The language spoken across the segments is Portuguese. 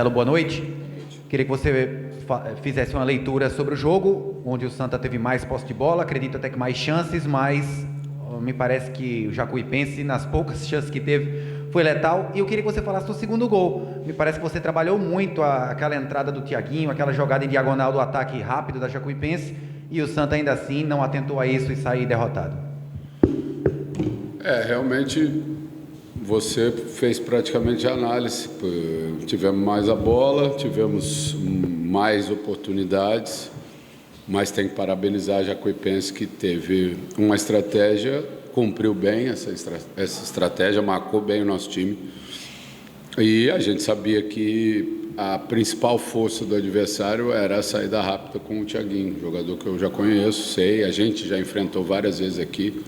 Marcelo, boa noite. Queria que você fizesse uma leitura sobre o jogo, onde o Santa teve mais posse de bola, acredito até que mais chances, mas me parece que o Jacuipense, nas poucas chances que teve, foi letal. E eu queria que você falasse do segundo gol. Me parece que você trabalhou muito aquela entrada do Thiaguinho, aquela jogada em diagonal do ataque rápido da Jacuipense, e o Santa ainda assim não atentou a isso e saiu derrotado. Realmente você fez praticamente a análise. Tivemos mais a bola, tivemos mais oportunidades, mas tem que parabenizar a Jacuipense, que teve uma estratégia, cumpriu bem essa estratégia, marcou bem o nosso time. E a gente sabia que a principal força do adversário era a saída rápida com o Thiaguinho, jogador que eu já conheço, sei, a gente já enfrentou várias vezes aqui.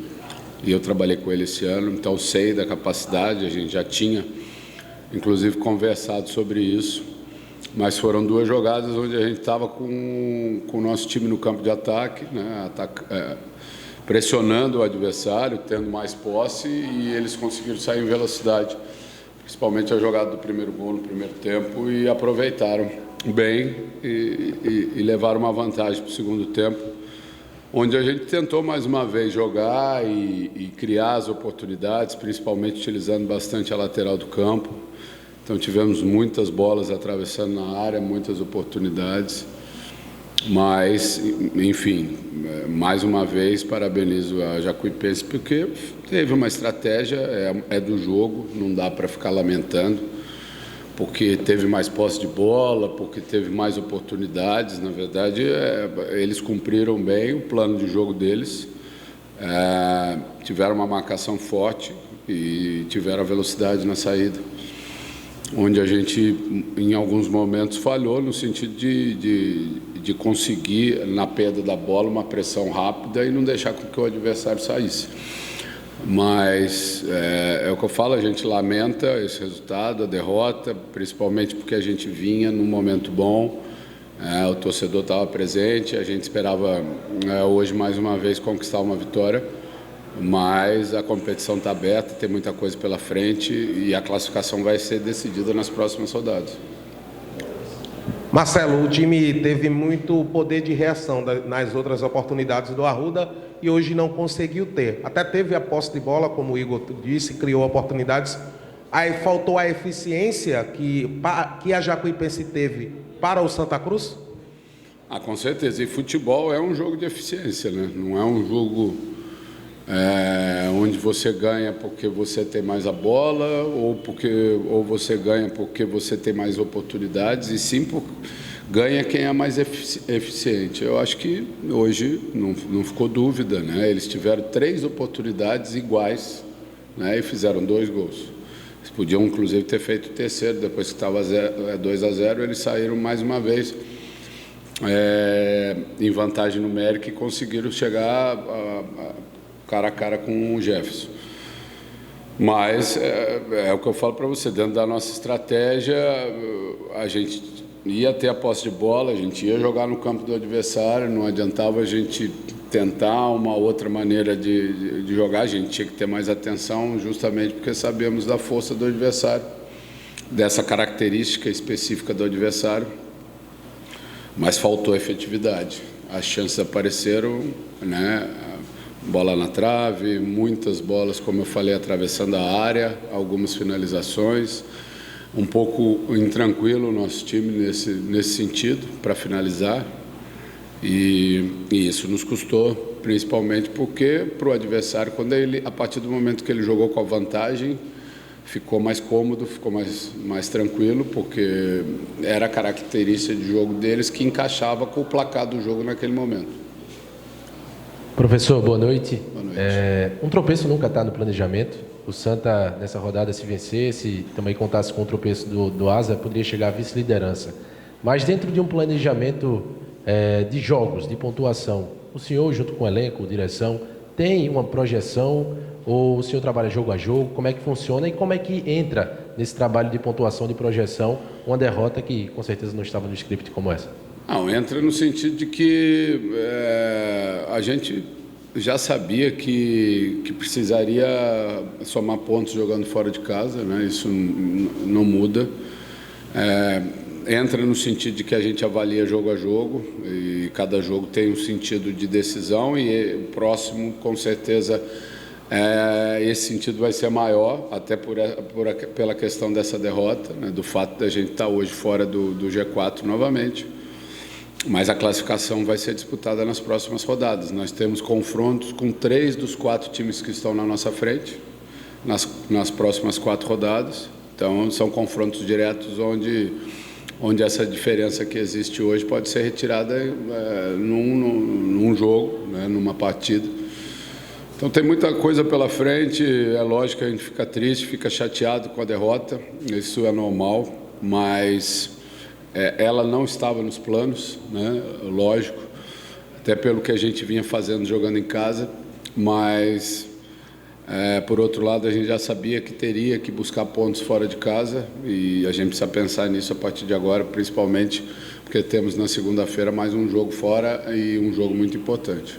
E eu trabalhei com ele esse ano, então sei da capacidade, a gente já tinha, inclusive, conversado sobre isso. Mas foram duas jogadas onde a gente estava com o nosso time no campo de ataque, né, pressionando o adversário, tendo mais posse, e eles conseguiram sair em velocidade. Principalmente a jogada do primeiro gol no primeiro tempo, e aproveitaram bem e levaram uma vantagem para o segundo tempo, onde a gente tentou mais uma vez jogar e criar as oportunidades, principalmente utilizando bastante a lateral do campo. Então tivemos muitas bolas atravessando na área, muitas oportunidades, mas, enfim, mais uma vez parabenizo a Jacuipense, porque teve uma estratégia, é do jogo, não dá para ficar lamentando, porque teve mais posse de bola, porque teve mais oportunidades. Na verdade, eles cumpriram bem o plano de jogo deles, tiveram uma marcação forte e tiveram a velocidade na saída, onde a gente, em alguns momentos, falhou no sentido de conseguir, na perda da bola, uma pressão rápida e não deixar com que o adversário saísse. Mas é o que eu falo, a gente lamenta esse resultado, a derrota, principalmente porque a gente vinha num momento bom, o torcedor estava presente, a gente esperava hoje mais uma vez conquistar uma vitória, mas a competição está aberta, tem muita coisa pela frente e a classificação vai ser decidida nas próximas rodadas. Marcelo, o time teve muito poder de reação nas outras oportunidades do Arruda e hoje não conseguiu ter. Até teve a posse de bola, como o Igor disse, criou oportunidades. Aí faltou a eficiência que a Jacuipense teve para o Santa Cruz? Com certeza. E futebol é um jogo de eficiência, né? Não é um jogo onde você ganha porque você tem mais a bola ou você ganha porque você tem mais oportunidades, e sim ganha quem é mais eficiente. Eu acho que hoje não ficou dúvida, né? Eles tiveram 3 oportunidades iguais, né? E fizeram 2 gols. Eles podiam, inclusive, ter feito o terceiro, depois que estava 2-0, eles saíram mais uma vez em vantagem numérica e conseguiram chegar cara a cara com o Jefferson. Mas é o que eu falo para você, dentro da nossa estratégia, a gente ia ter a posse de bola, a gente ia jogar no campo do adversário, não adiantava a gente tentar uma outra maneira de jogar, a gente tinha que ter mais atenção, justamente porque sabemos da força do adversário, dessa característica específica do adversário, mas faltou efetividade. As chances apareceram, né? Bola na trave, muitas bolas, como eu falei, atravessando a área, algumas finalizações, um pouco intranquilo o nosso time nesse sentido, para finalizar, e isso nos custou, principalmente porque para o adversário, a partir do momento que ele jogou com a vantagem, ficou mais cômodo, ficou mais tranquilo, porque era a característica de jogo deles que encaixava com o placar do jogo naquele momento. Professor, boa noite. Boa noite. Um tropeço nunca está no planejamento. O Santa, nessa rodada, se vencesse, também contasse com o tropeço do Asa, poderia chegar à vice-liderança. Mas dentro de um planejamento de jogos, de pontuação, o senhor, junto com o elenco, direção, tem uma projeção ou o senhor trabalha jogo a jogo? Como é que funciona e como é que entra nesse trabalho de pontuação, de projeção, uma derrota que com certeza não estava no script como essa? Não, entra no sentido de que a gente já sabia que precisaria somar pontos jogando fora de casa, né? Isso não muda. entra no sentido de que a gente avalia jogo a jogo e cada jogo tem um sentido de decisão e o próximo, com certeza, esse sentido vai ser maior, até pela questão dessa derrota, né, do fato da gente estar hoje fora do G4 novamente. Mas a classificação vai ser disputada nas próximas rodadas. Nós temos confrontos com 3 dos 4 times que estão na nossa frente, nas próximas 4 rodadas. Então, são confrontos diretos onde essa diferença que existe hoje pode ser retirada num jogo, né, numa partida. Então, tem muita coisa pela frente. É lógico que a gente fica triste, fica chateado com a derrota. Isso é normal, mas ela não estava nos planos, né, lógico, até pelo que a gente vinha fazendo jogando em casa, mas... por outro lado, a gente já sabia que teria que buscar pontos fora de casa e a gente precisa pensar nisso a partir de agora, principalmente porque temos na segunda-feira mais um jogo fora e um jogo muito importante.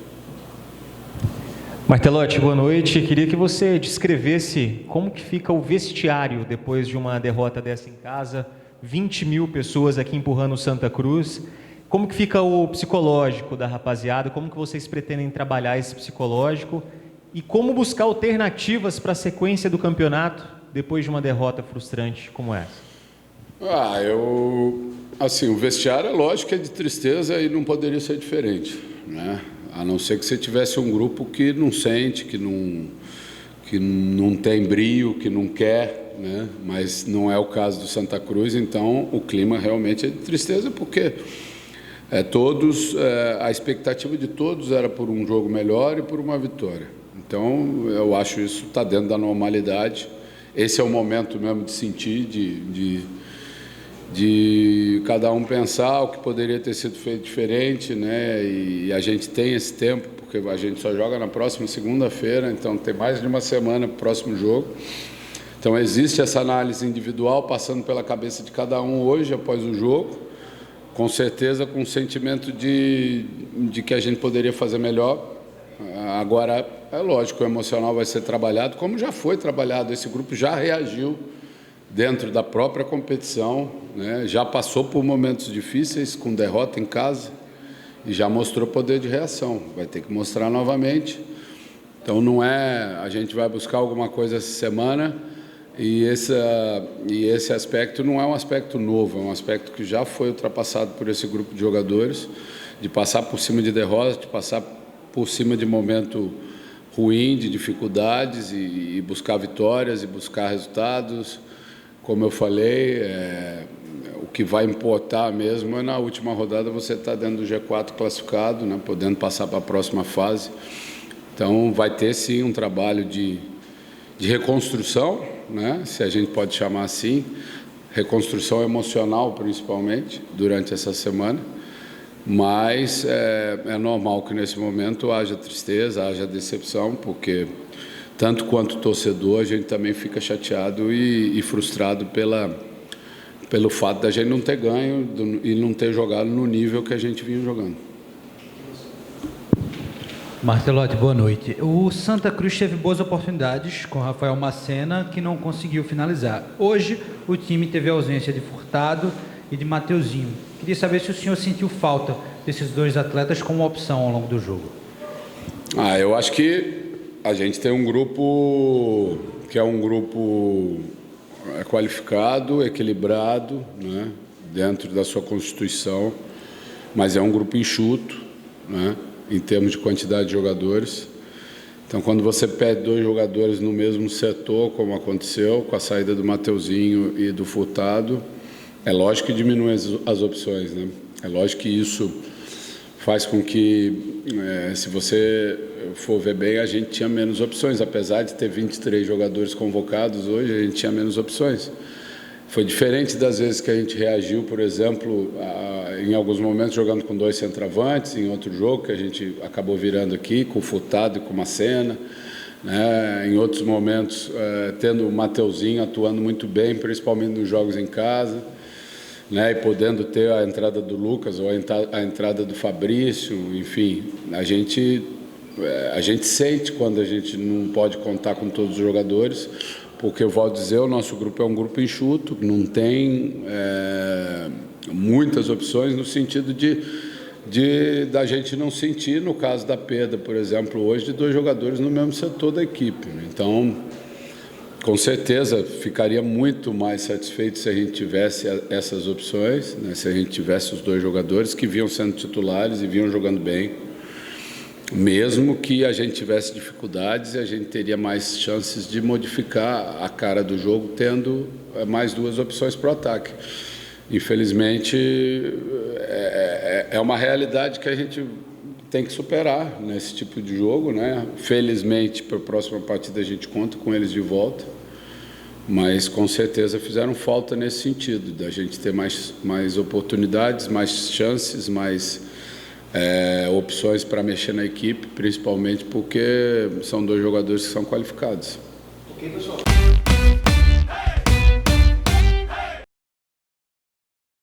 Martelotti, boa noite. Queria que você descrevesse como que fica o vestiário depois de uma derrota dessa em casa, 20 mil pessoas aqui empurrando o Santa Cruz. Como que fica o psicológico da rapaziada? Como que vocês pretendem trabalhar esse psicológico? E como buscar alternativas para a sequência do campeonato depois de uma derrota frustrante como essa? O vestiário é lógico que é de tristeza e não poderia ser diferente, né? A não ser que você tivesse um grupo que não sente, que não tem brio, que não quer, né? Mas não é o caso do Santa Cruz, então o clima realmente é de tristeza porque a expectativa de todos era por um jogo melhor e por uma vitória. Então, eu acho isso está dentro da normalidade. Esse é o momento mesmo de sentir, de cada um pensar o que poderia ter sido feito diferente, né? E a gente tem esse tempo, porque a gente só joga na próxima segunda-feira, então tem mais de uma semana para o próximo jogo. Então, existe essa análise individual passando pela cabeça de cada um hoje, após o jogo, com certeza com o sentimento de que a gente poderia fazer melhor. Agora, é lógico, o emocional vai ser trabalhado, como já foi trabalhado. Esse grupo já reagiu dentro da própria competição, né? Já passou por momentos difíceis, com derrota em casa, e já mostrou poder de reação. Vai ter que mostrar novamente. Então, a gente vai buscar alguma coisa essa semana, e esse aspecto não é um aspecto novo, é um aspecto que já foi ultrapassado por esse grupo de jogadores, de passar por cima de derrotas, de passar por cima de momento ruim, de dificuldades e buscar vitórias e buscar resultados. Como eu falei, o que vai importar mesmo é na última rodada você estar dentro do G4 classificado, né, podendo passar para a próxima fase. Então vai ter sim um trabalho de reconstrução, né, se a gente pode chamar assim, reconstrução emocional principalmente durante essa semana. Mas é normal que nesse momento haja tristeza, haja decepção, porque tanto quanto torcedor a gente também fica chateado e frustrado pelo fato da gente não ter ganho e não ter jogado no nível que a gente vinha jogando. Martelotti, boa noite. O Santa Cruz teve boas oportunidades com Rafael Macena, que não conseguiu finalizar. Hoje o time teve a ausência de Furtado e de Mateuzinho. Queria saber se o senhor sentiu falta desses dois atletas como opção ao longo do jogo. Eu acho que a gente tem um grupo que é um grupo qualificado, equilibrado, né, dentro da sua constituição, mas é um grupo enxuto, né, em termos de quantidade de jogadores. Então, quando você perde 2 jogadores no mesmo setor, como aconteceu com a saída do Mateuzinho e do Furtado, é lógico que diminui as opções, né? É lógico que isso faz com que, se você for ver bem, a gente tinha menos opções. Apesar de ter 23 jogadores convocados hoje, a gente tinha menos opções. Foi diferente das vezes que a gente reagiu, por exemplo, em alguns momentos jogando com 2 centroavantes, em outro jogo que a gente acabou virando aqui, com o Furtado e com o Macena, né? Em outros momentos, tendo o Mateuzinho atuando muito bem, principalmente nos jogos em casa, né, e podendo ter a entrada do Lucas ou a entrada do Fabrício, enfim, a gente sente quando a gente não pode contar com todos os jogadores, porque eu vou dizer, o nosso grupo é um grupo enxuto, não tem muitas opções no sentido da gente não sentir, no caso da perda, por exemplo, hoje, de 2 jogadores no mesmo setor da equipe. Então, com certeza, ficaria muito mais satisfeito se a gente tivesse essas opções, né? Se a gente tivesse os 2 jogadores que vinham sendo titulares e vinham jogando bem. Mesmo que a gente tivesse dificuldades, a gente teria mais chances de modificar a cara do jogo, tendo mais 2 opções para o ataque. Infelizmente, é uma realidade que a gente tem que superar nesse tipo de jogo, né? Felizmente, para a próxima partida a gente conta com eles de volta, mas com certeza fizeram falta nesse sentido, da gente ter mais oportunidades, mais chances, mais opções para mexer na equipe, principalmente porque são 2 jogadores que são qualificados. Ok, pessoal.